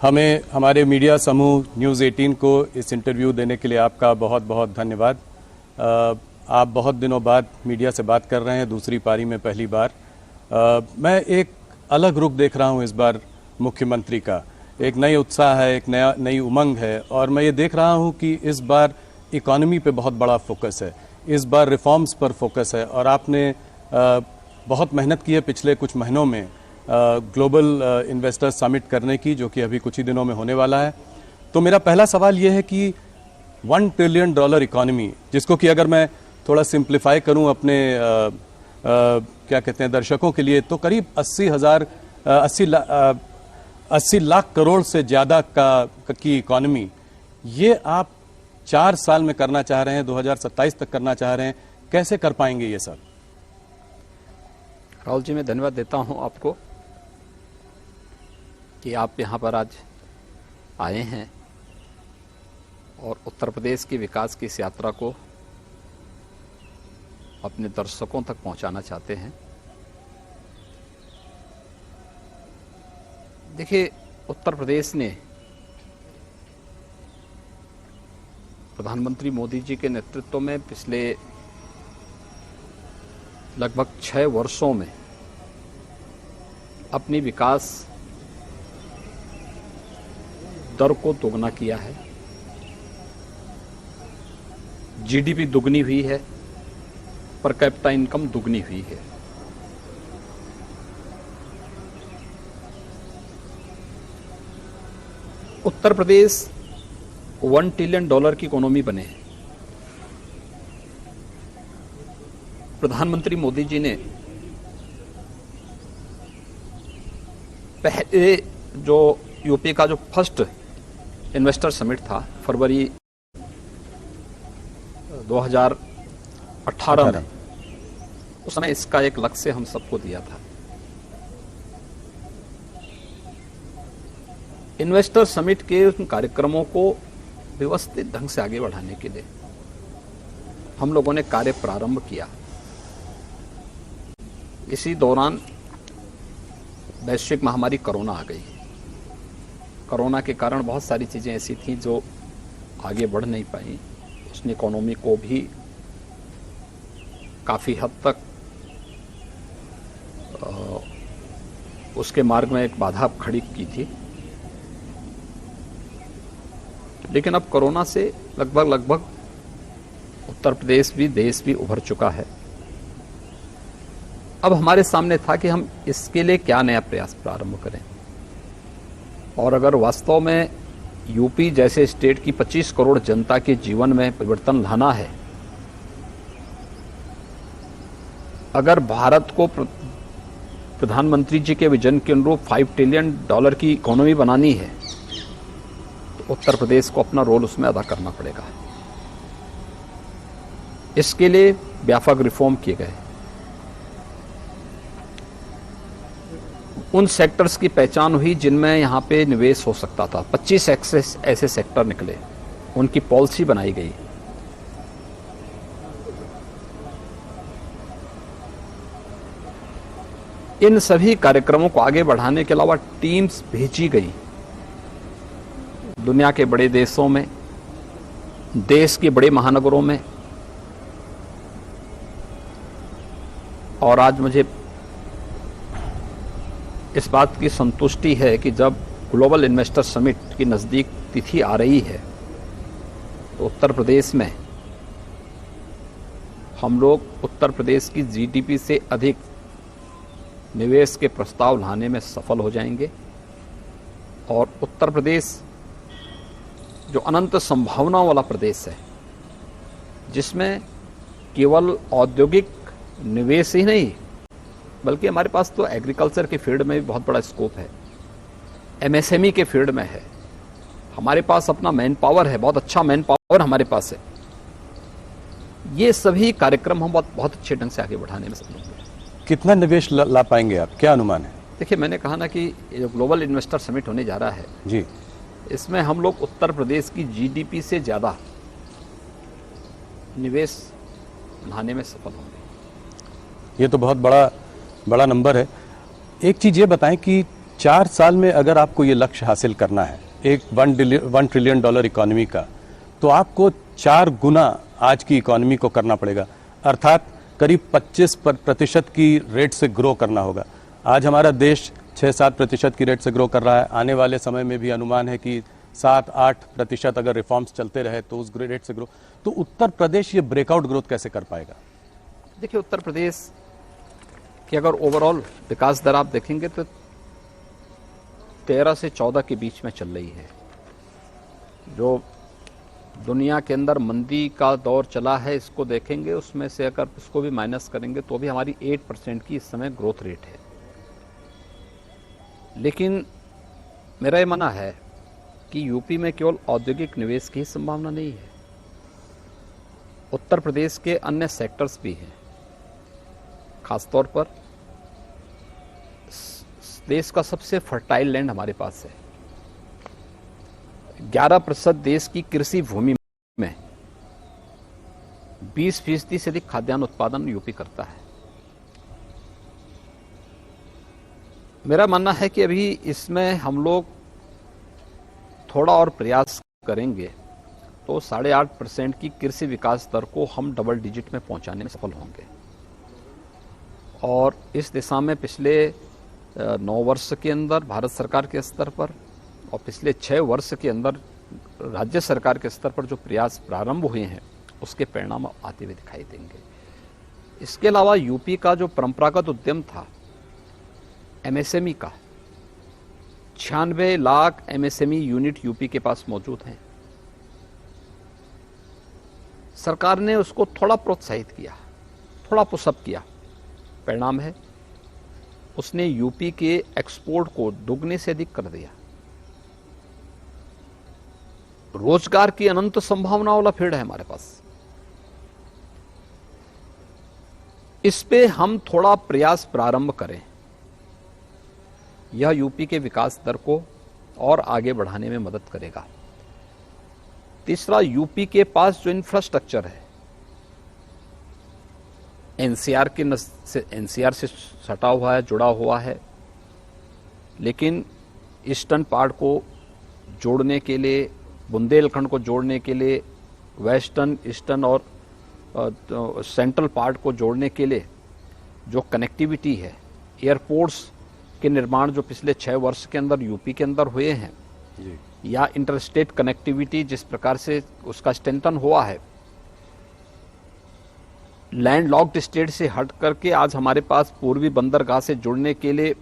हमें हमारे मीडिया समूह न्यूज़ 18 को इस इंटरव्यू देने के लिए आपका बहुत बहुत धन्यवाद। आप बहुत दिनों बाद मीडिया से बात कर रहे हैं, दूसरी पारी में पहली बार। मैं एक अलग रुख देख रहा हूं इस बार मुख्यमंत्री का। एक नई उत्साह है, एक नई उमंग है, और मैं ये देख रहा हूं कि इस बार इकोनॉमी पे बहुत बड़ा फोकस है, इस बार रिफॉर्म्स पर फोकस है। और आपने बहुत मेहनत की है पिछले कुछ महीनों में ग्लोबल इन्वेस्टर्स समिट करने की, जो कि अभी कुछ ही दिनों में होने वाला है। तो मेरा पहला सवाल ये है कि $1 ट्रिलियन इकोनॉमी, जिसको कि अगर मैं थोड़ा सिंप्लीफाई करूं अपने क्या कहते हैं दर्शकों के लिए, तो करीब 80 लाख करोड़ से ज़्यादा की इकोनॉमी, ये आप 4 साल में करना चाह रहे हैं, 2027 तक करना चाह रहे हैं। कैसे कर पाएंगे ये सब? राहुल जी, मैं धन्यवाद देता हूं आपको कि आप यहां पर आज आए हैं और उत्तर प्रदेश के विकास की इस यात्रा को अपने दर्शकों तक पहुंचाना चाहते हैं। देखिए, उत्तर प्रदेश ने प्रधानमंत्री मोदी जी के नेतृत्व में पिछले लगभग 6 वर्षों में अपनी विकास दर को दोगुना किया है। जीडीपी दुगनी हुई है, पर कैपिटा इनकम दुगनी हुई है। उत्तर प्रदेश $1 ट्रिलियन की इकोनॉमी बने। प्रधानमंत्री मोदी जी ने पहले जो यूपी का जो फर्स्ट इन्वेस्टर समिट था फरवरी 2018 में, उस समय इसका एक लक्ष्य हम सबको दिया था। इन्वेस्टर समिट के उन कार्यक्रमों को व्यवस्थित ढंग से आगे बढ़ाने के लिए हम लोगों ने कार्य प्रारंभ किया। इसी दौरान वैश्विक महामारी कोरोना आ गई। कोरोना के कारण बहुत सारी चीज़ें ऐसी थीं जो आगे बढ़ नहीं पाई। उसने इकोनॉमी को भी काफ़ी हद तक उसके मार्ग में एक बाधा खड़ी की थी। लेकिन अब कोरोना से लगभग उत्तर प्रदेश भी, देश भी उभर चुका है। अब हमारे सामने था कि हम इसके लिए क्या नया प्रयास प्रारंभ करें। और अगर वास्तव में यूपी जैसे स्टेट की 25 करोड़ जनता के जीवन में परिवर्तन लाना है, अगर भारत को प्रधानमंत्री जी के विजन के अनुरूप $5 ट्रिलियन की इकोनॉमी बनानी है, तो उत्तर प्रदेश को अपना रोल उसमें अदा करना पड़ेगा। इसके लिए व्यापक रिफॉर्म किए गए। उन सेक्टर्स की पहचान हुई जिनमें यहाँ पे निवेश हो सकता था। 25 ऐसे सेक्टर निकले, उनकी पॉलिसी बनाई गई। इन सभी कार्यक्रमों को आगे बढ़ाने के अलावा टीम्स भेजी गई दुनिया के बड़े देशों में, देश के बड़े महानगरों में। और आज मुझे इस बात की संतुष्टि है कि जब ग्लोबल इन्वेस्टर समिट की नज़दीक तिथि आ रही है, तो उत्तर प्रदेश में हम लोग उत्तर प्रदेश की जीडीपी से अधिक निवेश के प्रस्ताव लाने में सफल हो जाएंगे। और उत्तर प्रदेश जो अनंत संभावनाओं वाला प्रदेश है, जिसमें केवल औद्योगिक निवेश ही नहीं, बल्कि हमारे पास तो एग्रीकल्चर के फील्ड में भी बहुत बड़ा स्कोप है, एमएसएमई के फील्ड में है, हमारे पास अपना मैन पावर है, बहुत अच्छा मैन पावर हमारे पास है। ये सभी कार्यक्रम हम बहुत अच्छे ढंग से आगे बढ़ाने में सफल होंगे। कितना निवेश ला पाएंगे आप, क्या अनुमान है? देखिए, मैंने कहा ना कि जो ग्लोबल इन्वेस्टर समिट होने जा रहा है जी, इसमें हम लोग उत्तर प्रदेश की जीडीपी से ज़्यादा निवेश लाने में सफल होंगे। ये तो बहुत बड़ा नंबर है। एक चीज़ ये बताएं कि 4 साल में अगर आपको ये लक्ष्य हासिल करना है एक $1 ट्रिलियन इकोनॉमी का, तो आपको 4 गुना आज की इकोनॉमी को करना पड़ेगा, अर्थात करीब 25% की रेट से ग्रो करना होगा। आज हमारा देश 6-7% की रेट से ग्रो कर रहा है। आने वाले समय में भी अनुमान है कि 7-8% अगर रिफॉर्म्स चलते रहे तो उस रेट से ग्रो, तो उत्तर प्रदेश ये ब्रेकआउट ग्रोथ कैसे कर पाएगा? देखिए, उत्तर प्रदेश की अगर ओवरऑल विकास दर आप देखेंगे तो 13 से 14 के बीच में चल रही है। जो दुनिया के अंदर मंदी का दौर चला है, इसको देखेंगे, उसमें से अगर इसको भी माइनस करेंगे तो भी हमारी 8% की इस समय ग्रोथ रेट है। लेकिन मेरा ये मानना है कि यूपी में केवल औद्योगिक निवेश की ही संभावना नहीं है, उत्तर प्रदेश के अन्य सेक्टर्स भी हैं। खासतौर पर देश का सबसे फर्टाइल लैंड हमारे पास है। 11% देश की कृषि भूमि में 20% से अधिक खाद्यान्न उत्पादन यूपी करता है। मेरा मानना है कि अभी इसमें हम लोग थोड़ा और प्रयास करेंगे तो 8.5% की कृषि विकास दर को हम डबल डिजिट में पहुंचाने में सफल होंगे। और इस दिशा में पिछले 9 वर्ष के अंदर भारत सरकार के स्तर पर और पिछले 6 वर्ष के अंदर राज्य सरकार के स्तर पर जो प्रयास प्रारंभ हुए हैं, उसके परिणाम आते हुए दिखाई देंगे। इसके अलावा यूपी का जो परंपरागत उद्यम था एमएसएमई का, 96 लाख एमएसएमई यूनिट यूपी के पास मौजूद हैं। सरकार ने उसको थोड़ा प्रोत्साहित किया, थोड़ा पुशअप किया। परिणाम है उसने यूपी के एक्सपोर्ट को दुगने से अधिक कर दिया। रोजगार की अनंत संभावनाओं वाला फील्ड है हमारे पास। इस पे हम थोड़ा प्रयास प्रारंभ करें, यह यूपी के विकास दर को और आगे बढ़ाने में मदद करेगा। तीसरा, यूपी के पास जो इंफ्रास्ट्रक्चर है एनसीआर से सटा हुआ है, जुड़ा हुआ है, लेकिन ईस्टर्न पार्ट को जोड़ने के लिए, बुंदेलखंड को जोड़ने के लिए, वेस्टर्न, ईस्टर्न और सेंट्रल पार्ट को जोड़ने के लिए जो कनेक्टिविटी है, एयरपोर्ट्स के निर्माण जो पिछले 6 वर्ष के अंदर यूपी के अंदर हुए हैं जी। या इंटरस्टेट कनेक्टिविटी जिस प्रकार से उसका स्ट्रेंथन हुआ है, लैंड लॉक्ड स्टेट से हट करके आज हमारे पास पूर्वी बंदरगाह से जुड़ने के लिए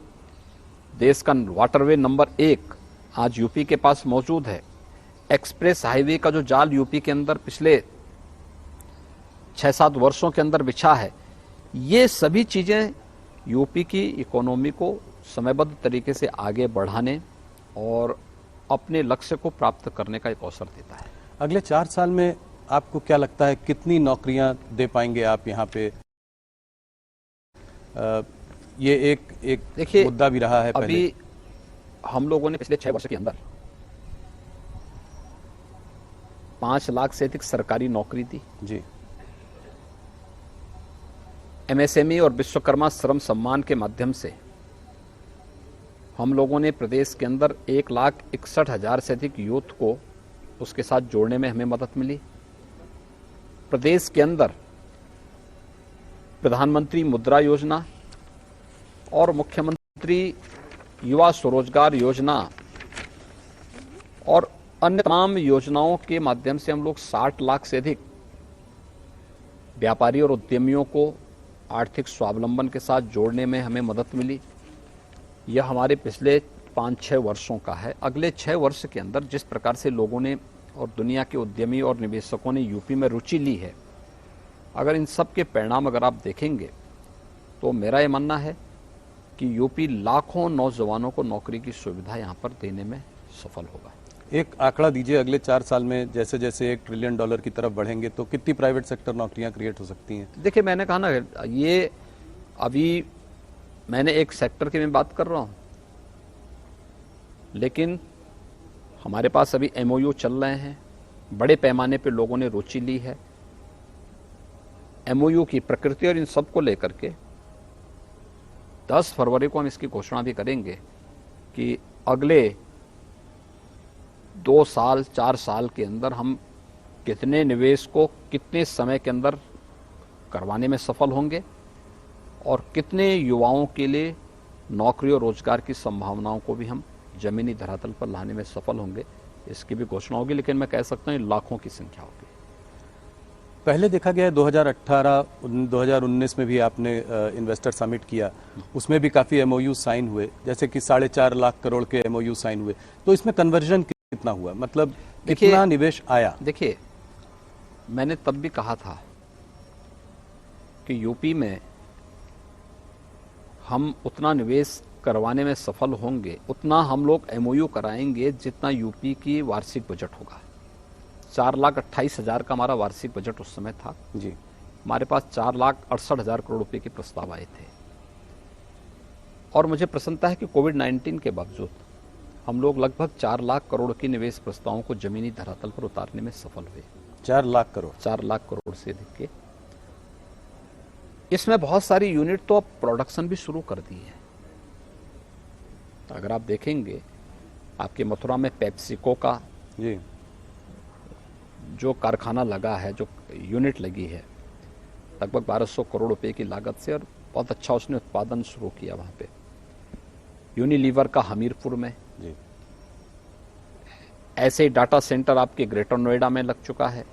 देश का वाटरवे नंबर 1 आज यूपी के पास मौजूद है। एक्सप्रेस हाईवे का जो जाल यूपी के अंदर पिछले 6-7 वर्षों के अंदर बिछा है, ये सभी चीजें यूपी की इकोनॉमी को समयबद्ध तरीके से आगे बढ़ाने और अपने लक्ष्य को प्राप्त करने का एक अवसर देता है। अगले 4 साल में आपको क्या लगता है कितनी नौकरियां दे पाएंगे आप यहाँ पे? ये एक देखिए, मुद्दा भी रहा है। अभी हम लोगों ने पिछले 6 वर्ष के अंदर 5 लाख से अधिक सरकारी नौकरी दी जी। एमएसएमई और विश्वकर्मा श्रम सम्मान के माध्यम से हम लोगों ने प्रदेश के अंदर 1,61,000 से अधिक यूथ को उसके साथ जोड़ने में हमें मदद मिली। प्रदेश के अंदर प्रधानमंत्री मुद्रा योजना और मुख्यमंत्री युवा स्वरोजगार योजना और अन्य तमाम योजनाओं के माध्यम से हम लोग 60 लाख से अधिक व्यापारी और उद्यमियों को आर्थिक स्वावलंबन के साथ जोड़ने में हमें मदद मिली। यह हमारे पिछले 5-6 वर्षों का है। अगले 6 वर्ष के अंदर जिस प्रकार से लोगों ने और दुनिया के उद्यमी और निवेशकों ने यूपी में रुचि ली है, अगर इन सब के परिणाम अगर आप देखेंगे तो मेरा ये मानना है कि यूपी लाखों नौजवानों को नौकरी की सुविधा यहाँ पर देने में सफल होगा। एक आंकड़ा दीजिए, अगले 4 साल में जैसे जैसे $1 ट्रिलियन की तरफ बढ़ेंगे तो कितनी प्राइवेट सेक्टर नौकरियां क्रिएट हो सकती हैं? देखिए, मैंने कहा ना, ये अभी मैंने एक सेक्टर की मैं बात कर रहा हूँ, लेकिन हमारे पास अभी एमओयू चल रहे हैं, बड़े पैमाने पे लोगों ने रुचि ली है। एमओयू की प्रकृति और इन सब को लेकर के 10 फरवरी को हम इसकी घोषणा भी करेंगे कि अगले 2 साल 4 साल के अंदर हम कितने निवेश को कितने समय के अंदर करवाने में सफल होंगे और कितने युवाओं के लिए नौकरी और रोजगार की संभावनाओं को भी हम जमीनी धरातल पर लाने में सफल होंगे, इसकी भी घोषणा होगी। लेकिन मैं कह सकता हूँ लाखों की संख्या होगी। पहले देखा गया है 2018 2019 में भी आपने इन्वेस्टर समिट किया, उसमें भी काफ़ी एमओयू साइन हुए, जैसे कि 4.5 लाख करोड़ के एमओयू साइन हुए। तो इसमें कन्वर्जन कितना हुआ, मतलब कितना निवेश आया? देखिए, मैंने तब भी कहा था कि यूपी में हम उतना निवेश करवाने में सफल होंगे, उतना हम लोग एमओयू कराएंगे जितना यूपी की वार्षिक बजट होगा। 4,28,000 का हमारा वार्षिक बजट उस समय था जी। हमारे पास 4,68,000 करोड़ रुपए के प्रस्ताव आए थे। और मुझे प्रसन्नता है कि कोविड-19 के बावजूद हम लोग लगभग 4 लाख करोड़ के निवेश प्रस्तावों को जमीनी धरातल पर उतारने में सफल हुए। 4 लाख करोड़ 4 लाख करोड़ से अधिक के। इसमें बहुत सारी यूनिट तो अब प्रोडक्शन भी शुरू कर दी है। अगर आप देखेंगे, आपके मथुरा में पेप्सिको का जी जो कारखाना लगा है, जो यूनिट लगी है, लगभग 1200 करोड़ रुपए की लागत से, और बहुत अच्छा उसने उत्पादन शुरू किया वहाँ पे। यूनिलीवर का हमीरपुर में जी। ऐसे ही डाटा सेंटर आपके ग्रेटर नोएडा में लग चुका है।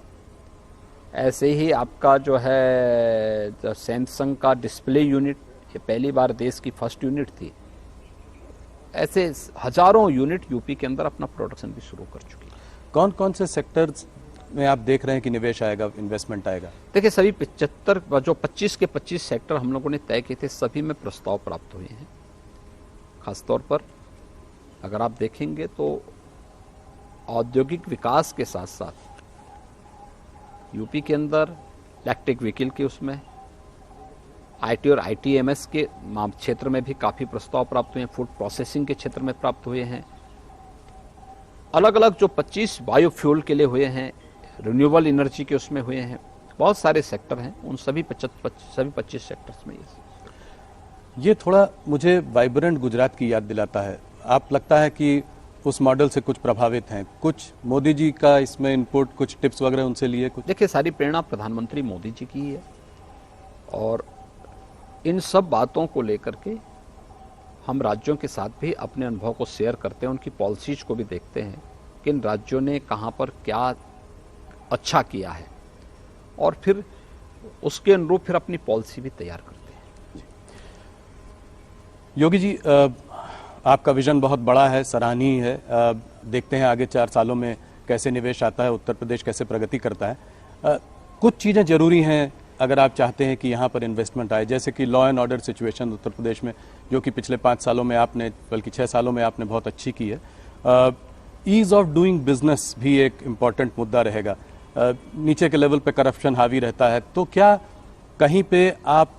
ऐसे ही आपका जो है सैमसंग का डिस्प्ले यूनिट, ये पहली बार देश की फर्स्ट यूनिट थी। ऐसे हजारों यूनिट यूपी के अंदर अपना प्रोडक्शन भी शुरू कर चुकी है। कौन कौन से सेक्टर्स में आप देख रहे हैं कि निवेश आएगा, इन्वेस्टमेंट आएगा? देखिए, सभी 75 जो 25 के 25 सेक्टर हम लोगों ने तय किए थे, सभी में प्रस्ताव प्राप्त हुए हैं। खासतौर पर अगर आप देखेंगे तो औद्योगिक विकास के साथ साथ यूपी के अंदर इलेक्ट्रिक व्हीकल के उसमें आईटी और आईटीएमएस के क्षेत्र में भी काफ़ी प्रस्ताव प्राप्त हुए हैं। फूड प्रोसेसिंग के क्षेत्र में प्राप्त हुए हैं। अलग अलग जो 25 बायोफ्यूल के लिए हुए हैं, रिन्यूएबल एनर्जी के उसमें हुए हैं, बहुत सारे सेक्टर हैं। उन सभी 25 सेक्टर्स में ये थोड़ा मुझे वाइब्रेंट गुजरात की याद दिलाता है। आप लगता है कि उस मॉडल से कुछ प्रभावित हैं? कुछ मोदी जी का इसमें इनपुट, कुछ टिप्स वगैरह उनसे लिए? कुछ देखिए, सारी प्रेरणा प्रधानमंत्री मोदी जी की है और इन सब बातों को लेकर के हम राज्यों के साथ भी अपने अनुभव को शेयर करते हैं, उनकी पॉलिसीज को भी देखते हैं कि इन राज्यों ने कहाँ पर क्या अच्छा किया है और फिर उसके अनुरूप फिर अपनी पॉलिसी भी तैयार करते हैं। योगी जी, आपका विजन बहुत बड़ा है, सराहनीय है। देखते हैं आगे 4 सालों में कैसे निवेश आता है, उत्तर प्रदेश कैसे प्रगति करता है। कुछ चीज़ें जरूरी हैं अगर आप चाहते हैं कि यहाँ पर इन्वेस्टमेंट आए, जैसे कि law and order situation Uttar Pradesh में, जो कि पिछले 5 सालों में आपने, बल्कि 6 सालों में आपने बहुत अच्छी की है। ईज ऑफ डूइंग बिजनेस भी एक इम्पॉर्टेंट मुद्दा रहेगा। नीचे के लेवल पे करप्शन हावी रहता है, तो क्या कहीं पे आप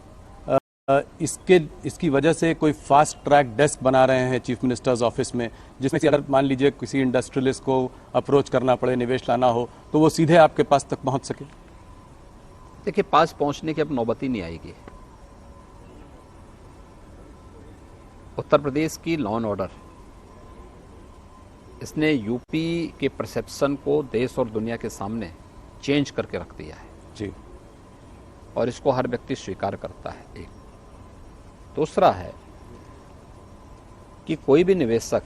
इसकी वजह से कोई फास्ट ट्रैक डेस्क बना रहे हैं चीफ मिनिस्टर्स ऑफिस में, जिसमें से अगर मान लीजिए किसी इंडस्ट्रियलिस्ट को अप्रोच करना पड़े, निवेश लाना हो, तो वो सीधे आपके पास तक पहुंच सके? देखिए, पास पहुंचने की अब नौबत ही नहीं आएगी। उत्तर प्रदेश की लॉ एंड ऑर्डर, इसने यूपी के परसेप्शन को देश और दुनिया के सामने चेंज करके रख दिया है जी, और इसको हर व्यक्ति स्वीकार करता है। एक दूसरा है कि कोई भी निवेशक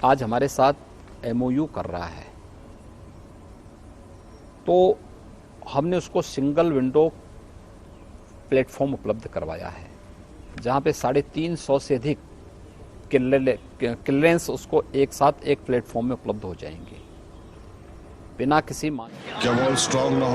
आज हमारे साथ एमओयू कर रहा है तो हमने उसको सिंगल विंडो प्लेटफॉर्म उपलब्ध करवाया है, जहां पे 350 से अधिक क्लियरेंस उसको एक साथ एक प्लेटफॉर्म में उपलब्ध हो जाएंगे बिना किसी क्या वॉल स्ट्रांग ना हो